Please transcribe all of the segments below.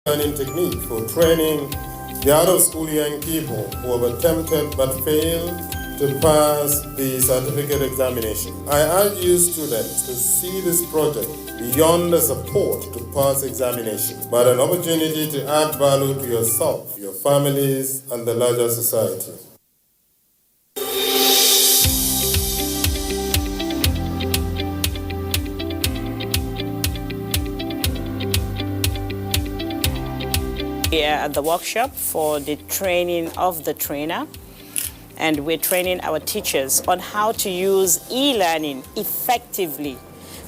learning technique for training the out-of-school young people who have attempted but failed to pass the certificate examination. I urge you students to see this project beyond the support to pass examination, but an opportunity to add value to yourself, your families, and the larger society. We are at the workshop for the training of the trainer, and we're training our teachers on how to use e-learning effectively.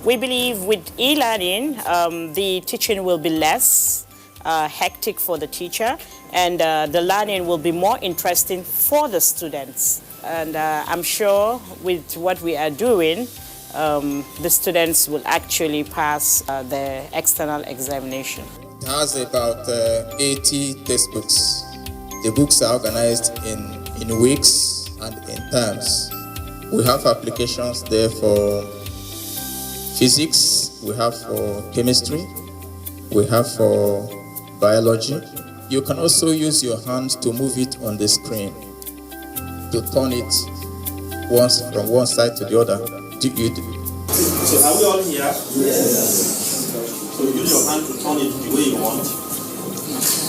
We believe with e-learning, the teaching will be less hectic for the teacher, and the learning will be more interesting for the students. And I'm sure with what we are doing, the students will actually pass the external examination. It has about 80 textbooks. The books are organized in weeks and in terms. We have applications there for physics, we have for chemistry, we have for biology. You can also use your hands to move it on the screen, to turn it once from one side to the other. So are we all here? Yes. So use your hand to turn it the way you want.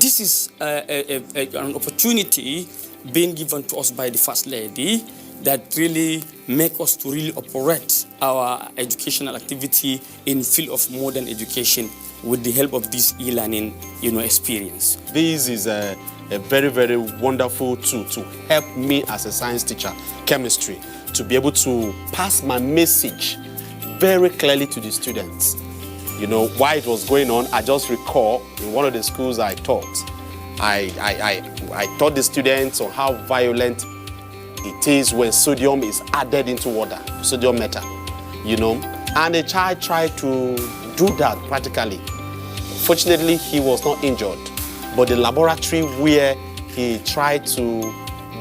This is an opportunity being given to us by the First Lady that really make us to really operate our educational activity in field of modern education with the help of this e-learning, experience. This is a very, very wonderful tool to help me as a science teacher, chemistry, to be able to pass my message very clearly to the students. While it was going on, I just recall in one of the schools I taught, I taught the students on how violent it is when sodium is added into water, sodium metal, and the child tried to do that practically. Fortunately, he was not injured, but the laboratory where he tried to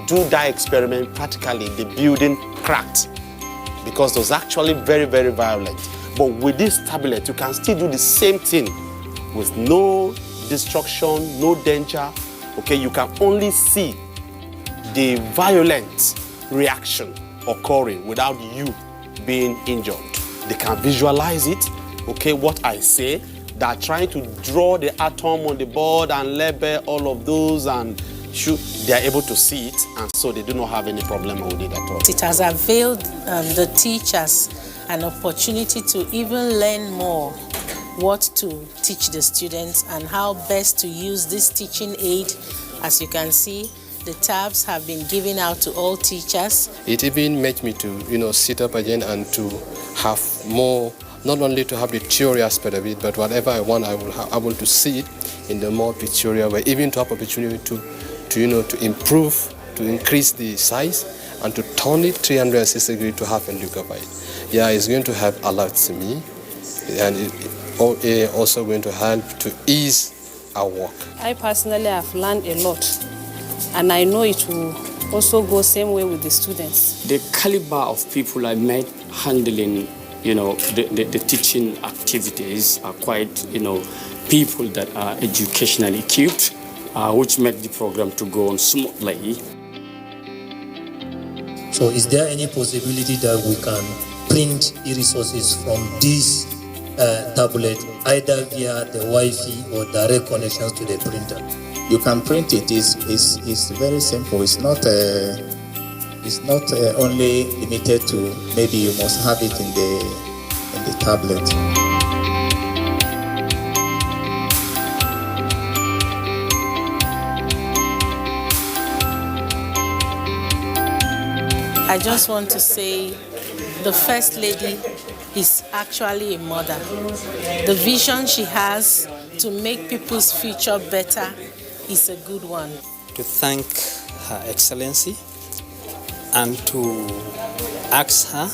do that experiment practically, the building cracked because it was actually very, very violent. But with this tablet, you can still do the same thing with no destruction, no danger. Okay, you can only see the violent reaction occurring without you being injured. They can visualize it, okay, what I say. They're trying to draw the atom on the board and label all of those and shoot. They're able to see it, and so they do not have any problem with it at all. It has availed the teachers an opportunity to even learn more what to teach the students and how best to use this teaching aid. As you can see, the tabs have been given out to all teachers. It even made me to, sit up again and to have more, not only to have the theory aspect of it, but whatever I want, I will have able to see it in the more pictorial way, even to have opportunity to improve, to increase the size, and to turn it 360 degrees to have a look at it. Yeah, it's going to help a lot to me, and it's also going to help to ease our work. I personally have learned a lot, and I know it will also go same way with the students. The caliber of people I met handling, the teaching activities are quite, people that are educationally equipped, which make the program to go on smoothly. So is there any possibility that we can print e-resources from this tablet, either via the Wi-Fi or direct connections to the printer? You can print it. It's very simple. It's not only limited to maybe you must have it in the tablet. I just want to say the First Lady is actually a mother. The vision she has to make people's future better is a good one. To thank Her Excellency and to ask her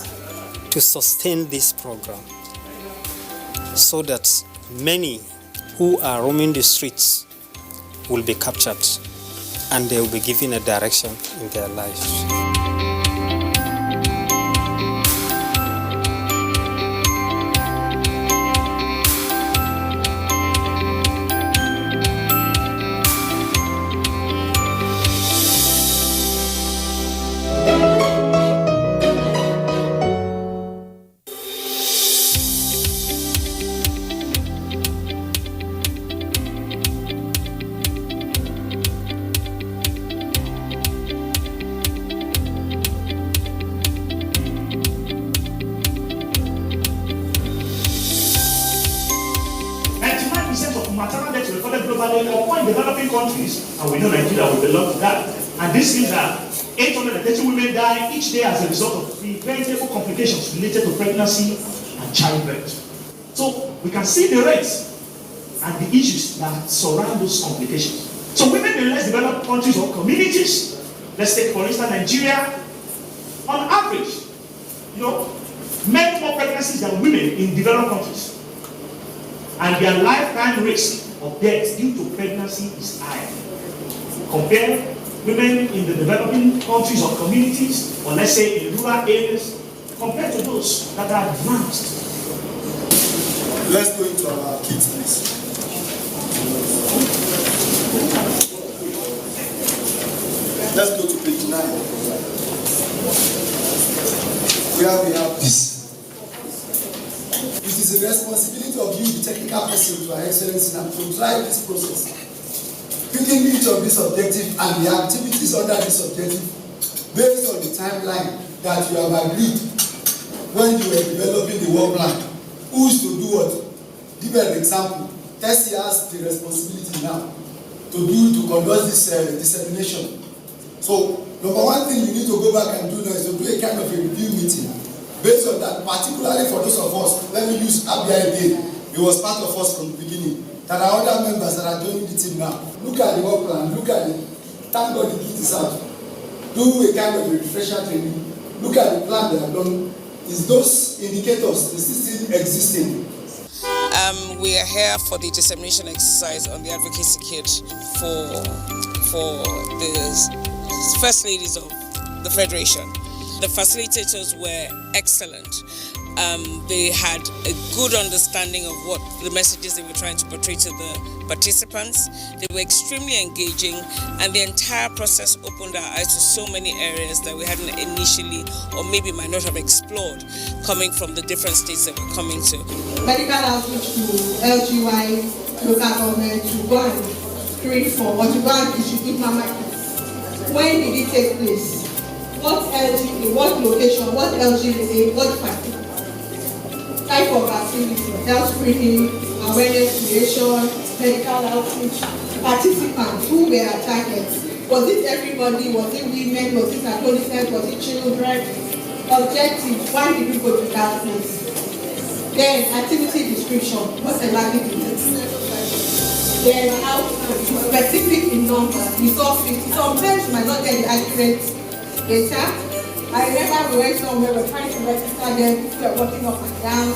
to sustain this program so that many who are roaming the streets will be captured and they will be given a direction in their lives. reported globally or in developing countries, and we know Nigeria will belong to that. And this means that 830 women die each day as a result of preventable complications related to pregnancy and childbirth. So we can see the rates and the issues that surround those complications. So women in less developed countries or communities, let's take for instance Nigeria, on average, many more pregnancies than women in developed countries. And their lifetime risk of death due to pregnancy is higher. Compare women in the developing countries or communities, or let's say in rural areas, compared to those that are advanced. Let's go into our kids, please. Let's go to page 9. Where we have this. It is a responsibility of you, the technical person, to our excellency, and to drive this process. Picking each of these objectives and the activities under this objective based on the timeline that you have agreed when you were developing the work plan. Who is to do what? Give an example. Tessie has the responsibility now to conduct this dissemination. So, number one thing you need to go back and do now is to do a kind of a review meeting. Based on that, particularly for those of us, let me use Abia again. He was part of us from the beginning. There are other members that are joining the team now. Look at the work plan, look at it. Thank God the kit is out. Do a kind of a refresher training. Look at the plan they have done. Is those indicators still existing? We are here for the dissemination exercise on the advocacy kit for the First Ladies of the Federation. The facilitators were excellent. They had a good understanding of what the messages they were trying to portray to the participants. They were extremely engaging, and the entire process opened our eyes to so many areas that we hadn't initially, or maybe might not have explored, coming from the different states that we're coming to. Medical outreach to LGY, local government, to go and screen for, or to go and distribute mama kits. When did it take place? What LGA, what location, what LGA, what type of activity, health screening, awareness creation, medical outreach, participants, who were our targets? Was it everybody? Was it women? Was it adolescents? Was it children? Objective, why did we go to that place? Then activity description, what's the likelihood? Then how specific in numbers, we saw 50. Sometimes we might not get the accurate data. I remember we went somewhere, we were trying to register them, we were walking up and down,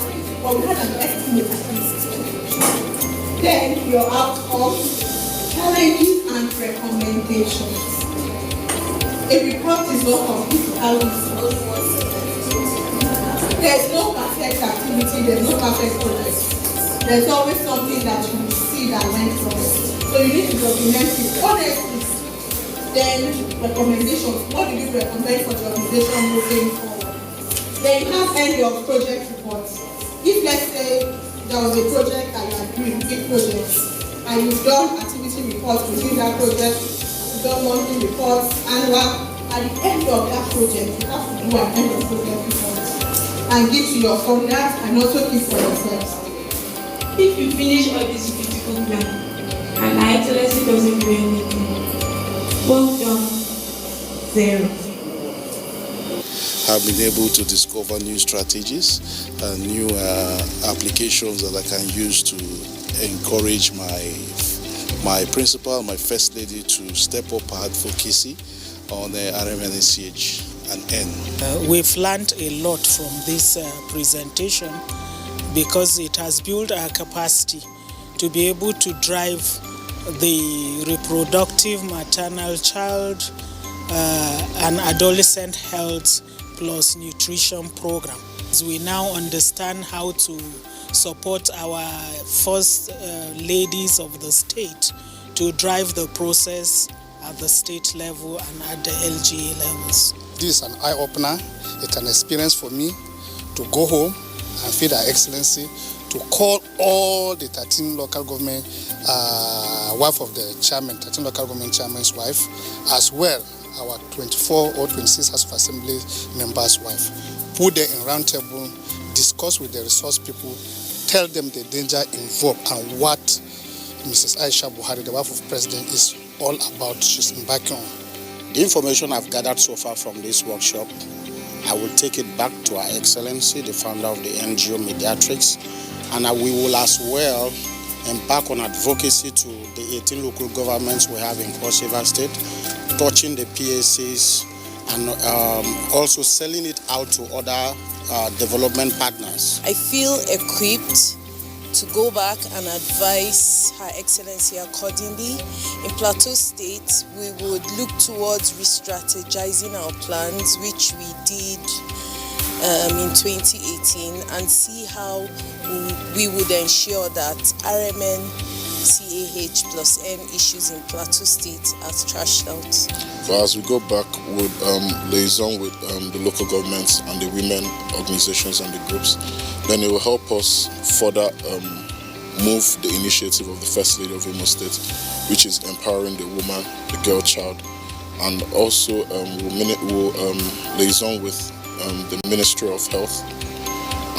but we had an estimate at least. Then your outcomes, challenges and recommendations. A report is not complete without this. There's no perfect activity, there's no perfect progress. There's always something that you will see that went wrong. So you need to document it honestly. Then recommendations, what do you recommend for the organization moving forward? Then you have end of project reports. If let's say there was a project that you are doing, big projects, and you've done activity reports within that project, you've done monthly reports, annual, at the end of that project, you have to do an end of project report and give to your funders and also keep for yourselves. If you finish all this beautiful plan and our excellency doesn't do anything, well done, 0. Have been able to discover new strategies and new applications that I can use to encourage my principal, my first lady, to step up her advocacy on the RMNCH and N. We've learned a lot from this presentation because it has built our capacity to be able to drive the reproductive, maternal, child, and adolescent health plus nutrition program. We now understand how to support our first ladies of the state to drive the process at the state level and at the LGA levels. This is an eye-opener. It's an experience for me to go home and feed Her Excellency, to call all the 13 local government wife of the chairman, 13 local government chairman's wife, as well our 24 or 26 House of Assembly members' wife. Put them in round table, discuss with the resource people, tell them the danger involved and what Mrs. Aisha Buhari, the wife of the President, is all about, she's embarking on. The information I've gathered so far from this workshop, I will take it back to Her Excellency, the founder of the NGO Mediatrix, and we will as well embark on advocacy to the 18 local governments we have in Cross River State, touching the PACs and also selling it out to other development partners. I feel equipped to go back and advise Her Excellency accordingly. In Plateau State, we would look towards re-strategizing our plans, which we did in 2018, and see how we would ensure that RMN, CAH plus N issues in Plateau State are trashed out. So as we go back, we'll liaison with the local governments and the women organizations and the groups. Then it will help us further move the initiative of the First Lady of Imo State, which is empowering the woman, the girl child, and also we'll liaison with the Ministry of Health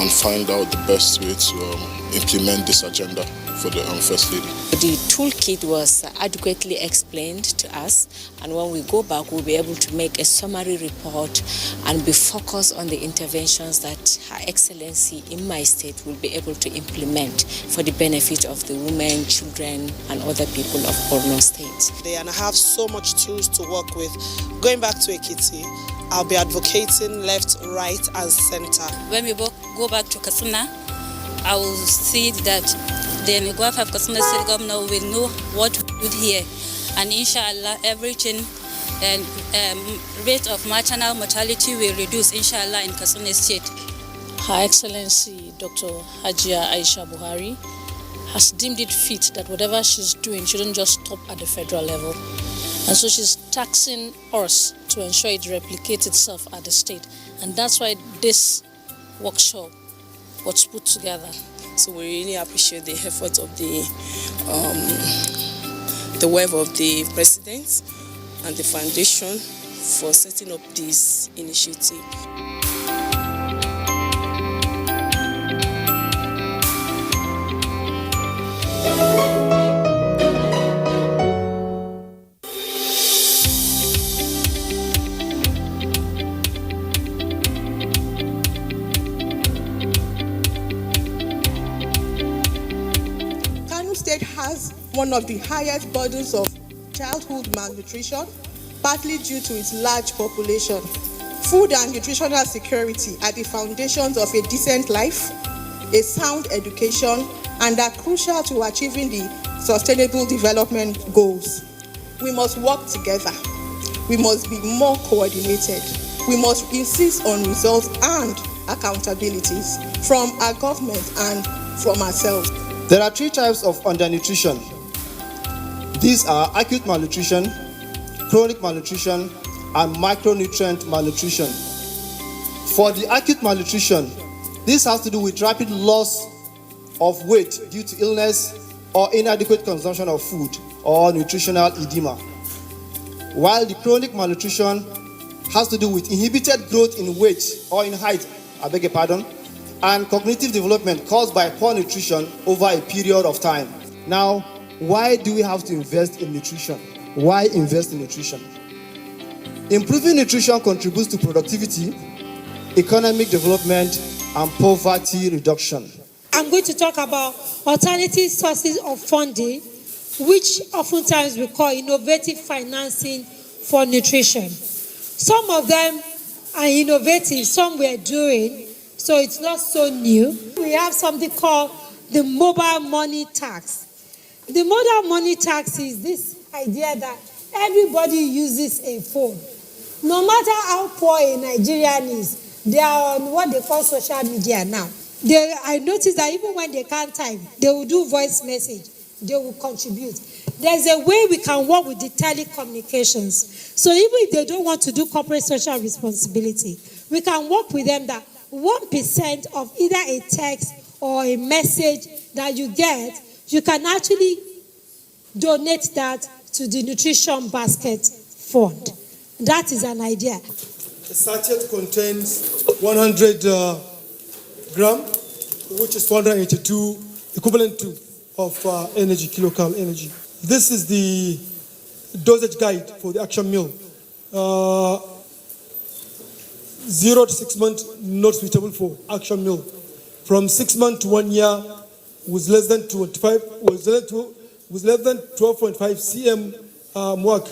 and find out the best way to implement this agenda for the First Lady. The toolkit was adequately explained to us, and when we go back, we'll be able to make a summary report and be focused on the interventions that Her Excellency in my state will be able to implement for the benefit of the women, children, and other people of Borno State. And I have so much tools to work with. Going back to Ekiti, I'll be advocating left, right, and center. When we go back to Katsina, I will see that the Negwaf of Katsina State Governor will know what we do here. And inshallah, everything and rate of maternal mortality will reduce, inshallah, in Katsina State. Her Excellency Dr. Hajia Aisha Buhari has deemed it fit that whatever she's doing shouldn't just stop at the federal level. And so she's taxing us to ensure it replicates itself at the state. And that's why this workshop was put together. So we really appreciate the effort of the wife of the President and the Foundation for setting up this initiative. State has one of the highest burdens of childhood malnutrition, partly due to its large population. Food and nutritional security are the foundations of a decent life, a sound education, and are crucial to achieving the Sustainable Development Goals. We must work together. We must be more coordinated. We must insist on results and accountabilities from our government and from ourselves. There are three types of undernutrition. These are acute malnutrition, chronic malnutrition, and micronutrient malnutrition. For the acute malnutrition, this has to do with rapid loss of weight due to illness or inadequate consumption of food or nutritional edema. While the chronic malnutrition has to do with inhibited growth in weight or in height, and cognitive development caused by poor nutrition over a period of time. Now, why do we have to invest in nutrition? Why invest in nutrition? Improving nutrition contributes to productivity, economic development, and poverty reduction. I'm going to talk about alternative sources of funding, which oftentimes we call innovative financing for nutrition. Some of them are innovative, some we're doing, so it's not so new. We have something called the mobile money tax. The mobile money tax is this idea that everybody uses a phone. No matter how poor a Nigerian is, they are on what they call social media now. I noticed that even when they can't type, they will do voice message. They will contribute. There's a way we can work with the telecommunications. So even if they don't want to do corporate social responsibility, we can work with them that 1% of either a text or a message that you get, you can actually donate that to the Nutrition Basket Fund. That is an idea. The sachet contains 100 gram, which is 282, equivalent to of energy, kilocal energy. This is the dosage guide for the action meal. 0 to 6 months, not suitable for action meal. From 6 months to 1 year, was less than 12.5 cm work,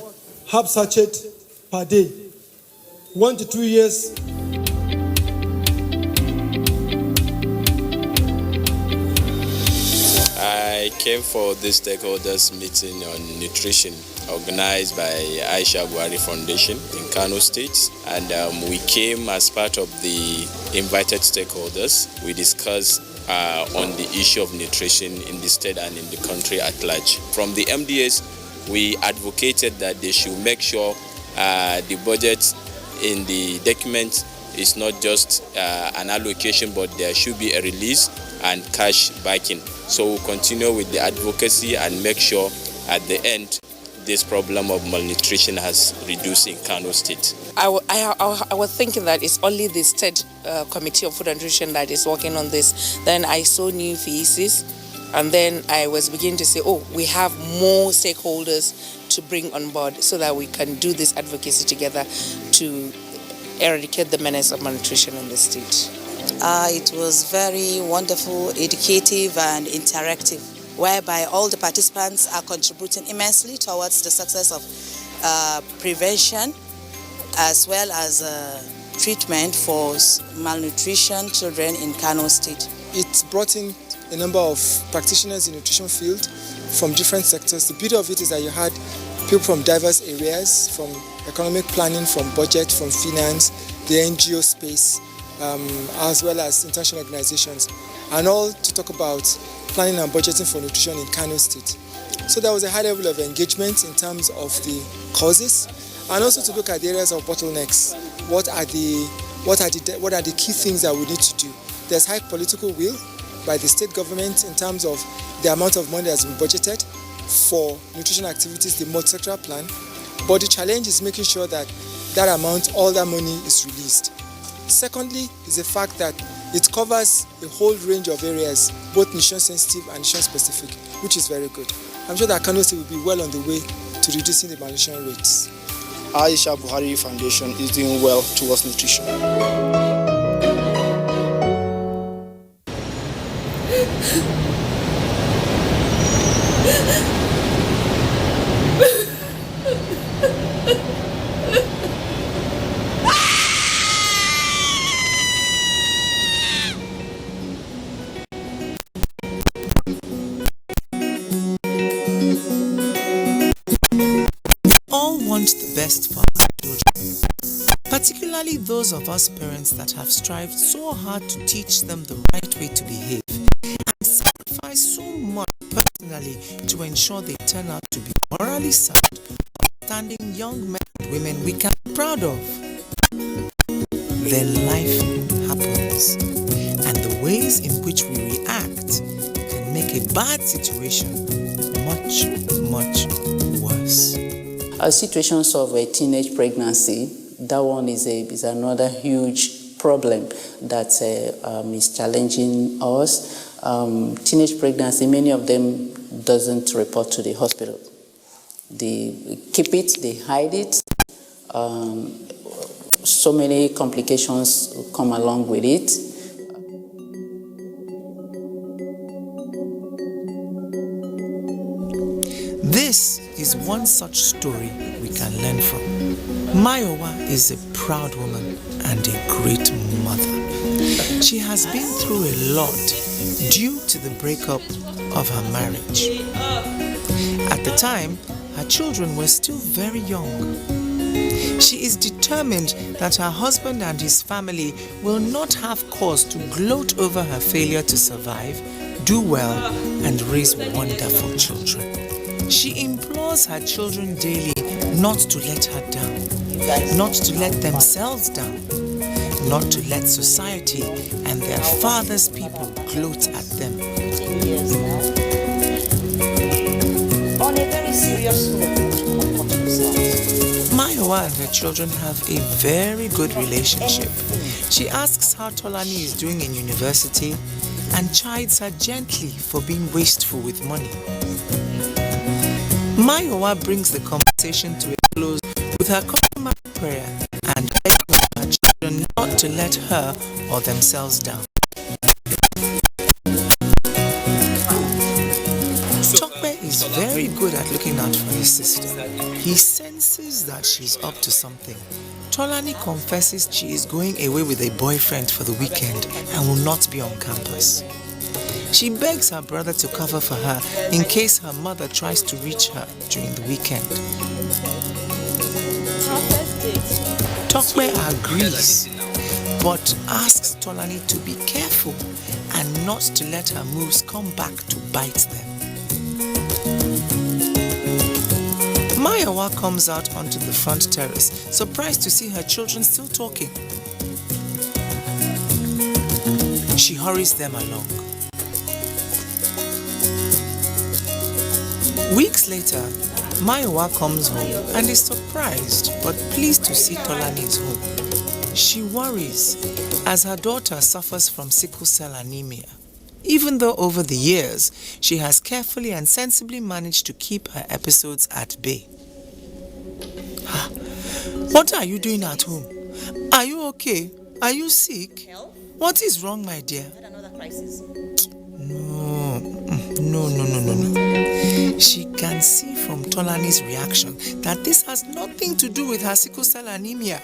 half sachet per day. 1 to 2 years. I came for this stakeholders meeting on nutrition organized by Aisha Buhari Foundation in Kano State, and we came as part of the invited stakeholders. We discussed on the issue of nutrition in the state and in the country at large. From the MDAs, we advocated that they should make sure the budget in the document is not just an allocation, but there should be a release and cash backing. So we'll continue with the advocacy and make sure at the end this problem of malnutrition has reduced in Kano State. I was thinking that it's only the State Committee of Food and Nutrition that is working on this. Then I saw new faces, and then I was beginning to say, oh, we have more stakeholders to bring on board so that we can do this advocacy together to eradicate the menace of malnutrition in the state. It was very wonderful, educative and interactive, whereby all the participants are contributing immensely towards the success of prevention as well as treatment for malnutrition children in Kano State. It brought in a number of practitioners in the nutrition field from different sectors. The beauty of it is that you had people from diverse areas, from economic planning, from budget, from finance, the NGO space, as well as international organizations, and all to talk about planning and budgeting for nutrition in Kano State. So there was a high level of engagement in terms of the causes, and also to look at the areas of bottlenecks. What are the key things that we need to do? There's high political will by the state government in terms of the amount of money that has been budgeted for nutrition activities, the multi-sectoral plan. But the challenge is making sure that that amount, all that money is released. Secondly, is the fact that it covers a whole range of areas, both nutrition sensitive and nutrition specific, which is very good. I'm sure that Kano State will be well on the way to reducing the malnutrition rates. Aisha Buhari Foundation is doing well towards nutrition. The best for our children, particularly those of us parents that have strived so hard to teach them the right way to behave and sacrifice so much personally to ensure they turn out to be morally sound, upstanding young men and women we can be proud of. Then life happens, and the ways in which we react can make a bad situation much, much worse. Situations of a teenage pregnancy, that one is another huge problem that is challenging us. Teenage pregnancy, many of them doesn't report to the hospital. They keep it, they hide it. So many complications come along with it. This is one such story we can learn from. Mayowa is a proud woman and a great mother. She has been through a lot due to the breakup of her marriage. At the time, her children were still very young. She is determined that her husband and his family will not have cause to gloat over her failure to survive, do well, and raise wonderful children. She implores her children daily not to let her down, not to let themselves down, not to let society and their father's people gloat at them. On a very serious note, Mayowa and her children have a very good relationship. She asks how Tolani is doing in university, and chides her gently for being wasteful with money. Mayowa brings the conversation to a close with her customary prayer and begging her children not to let her or themselves down. Tokpe is very good at looking out for his sister. He senses that she's up to something. Tolani confesses she is going away with a boyfriend for the weekend and will not be on campus. She begs her brother to cover for her in case her mother tries to reach her during the weekend. Tokpe agrees, but asks Tolani to be careful and not to let her moves come back to bite them. Mayowa comes out onto the front terrace, surprised to see her children still talking. She hurries them along. Weeks later, Mayowa comes home and is surprised but pleased to see Tolani is home. She worries as her daughter suffers from sickle cell anemia, even though over the years she has carefully and sensibly managed to keep her episodes at bay. What are you doing at home? Are you okay? Are you sick? What is wrong, my dear? No. She can see from Tolani's reaction that this has nothing to do with her sickle cell anemia.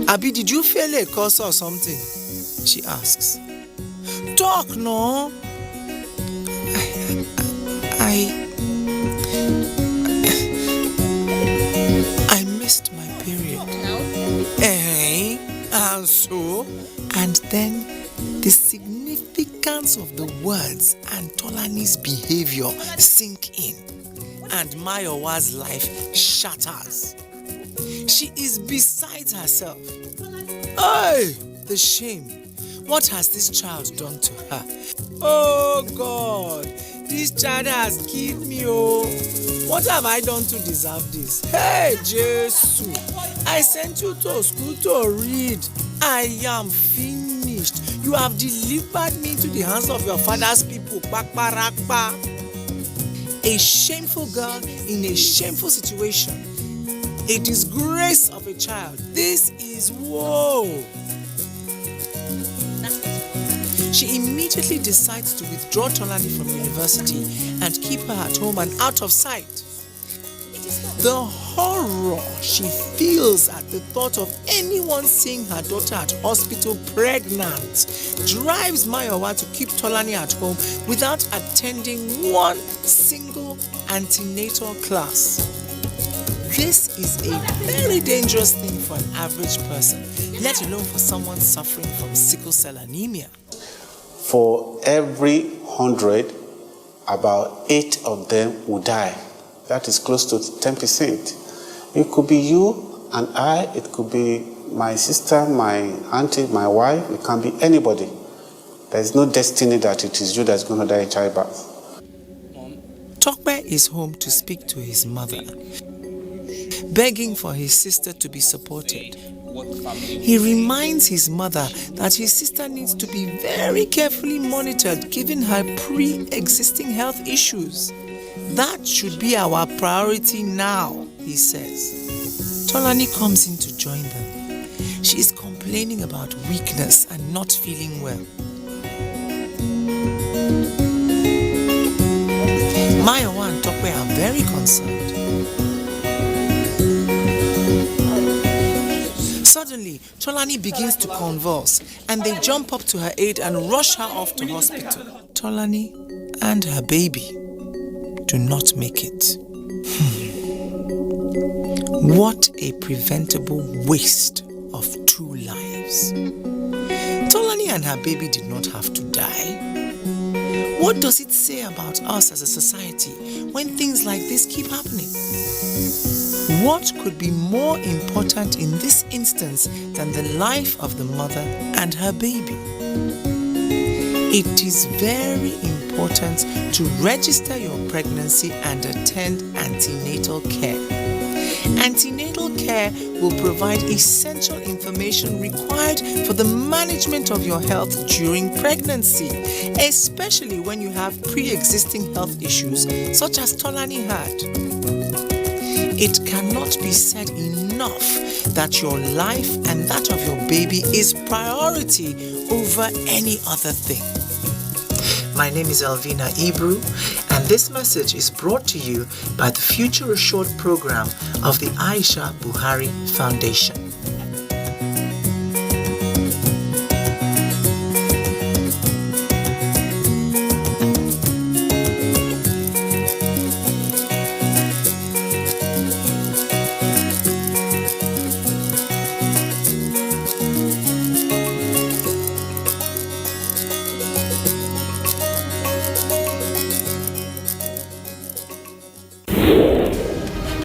Abi, did you fail a course or something? She asks. Talk, no. I missed my period. And so? And then the significance of the words and Tolani's behavior sink in, and Mayowa's life shatters. She is beside herself. Hey, the shame. What has this child done to her? Oh God, this child has killed me, oh. What have I done to deserve this? Hey, Jesus, I sent you to school to read. I am finished. You have delivered me to the hands of your father's people. A shameful girl in a shameful situation. A disgrace of a child. This is woe. She immediately decides to withdraw Tolani from university and keep her at home and out of sight. The horror she feels at the thought of anyone seeing her daughter at hospital pregnant drives Mayowa to keep Tolani at home without attending one single antenatal class. This is a very dangerous thing for an average person, let alone for someone suffering from sickle cell anemia. For every 100, about 8 of them will die. That is close to 10%. It could be you and I, it could be my sister, my auntie, my wife, it can be anybody. There is no destiny that it is you that's going to die in childbirth. Tokpe is home to speak to his mother, begging for his sister to be supported. He reminds his mother that his sister needs to be very carefully monitored given her pre-existing health issues. That should be our priority now, he says. Tolani comes in to join them. She is complaining about weakness and not feeling well. Mayowa and Tokpe are very concerned. Suddenly, Tolani begins to convulse and they jump up to her aid and rush her off to hospital. Tolani and her baby do not make it. What a preventable waste of 2 lives. Tolani and her baby did not have to die. What does it say about us as a society when things like this keep happening? What could be more important in this instance than the life of the mother and her baby? It is very important to register your pregnancy and attend antenatal care. Antenatal care will provide essential information required for the management of your health during pregnancy, especially when you have pre-existing health issues such as Tolani had. It cannot be said enough that your life and that of your baby is priority over any other thing. My name is Elvina Ibru, and this message is brought to you by the Future Assured program of the Aisha Buhari Foundation.